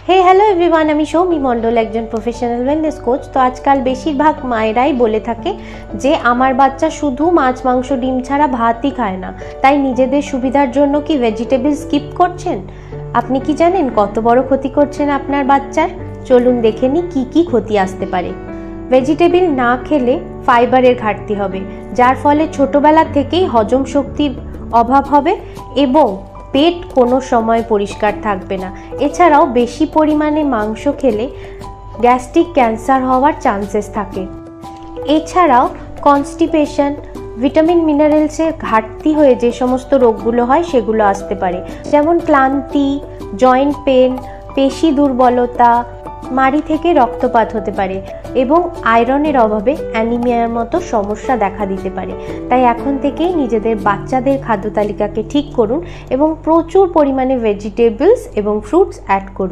হে hello everyone, আমি সৌমি মণ্ডল, একজন professional wellness coach. তো আজকাল বেশিরভাগ মায়েরাই বলে থাকে যে আমার বাচ্চা শুধু মাছ মাংস ডিম ছাড়া ভাতই খায় না, তাই নিজেদের সুবিধার জন্য কি ভেজিটেবল স্কিপ করছেন? আপনি কি জানেন কত বড় ক্ষতি করছেন আপনার বাচ্চার? চলুন দেখে নিই কী কী ক্ষতি আসতে পারে। ভেজিটেবল না খেলে ফাইবারের ঘাটতি হবে, যার ফলে ছোটবেলা থেকেই হজম শক্তির অভাব হবে এবং পেট কোনো সময় পরিষ্কার থাকবে না। এছাড়াও বেশি পরিমাণে মাংস খেলে গ্যাস্ট্রিক ক্যান্সার হওয়ার চান্সেস থাকে। এছাড়াও কনস্টিপেশন, ভিটামিন মিনারেলসের ঘাটতি হয়ে যে সমস্ত রোগগুলো হয় সেগুলো আসতে পারে, যেমন ক্লান্তি, জয়েন্ট পেন, পেশি দুর্বলতা, মাড়ি থেকে রক্তপাত হতে পারে এবং আয়রনের অভাবে অ্যানিমিয়ার মতো সমস্যা দেখা দিতে পারে। তাই এখন থেকেই নিজেদের বাচ্চাদের খাদ্য তালিকাকে ঠিক করুন এবং প্রচুর পরিমাণে ভেজিটেবলস এবং ফ্রুটস অ্যাড করুন।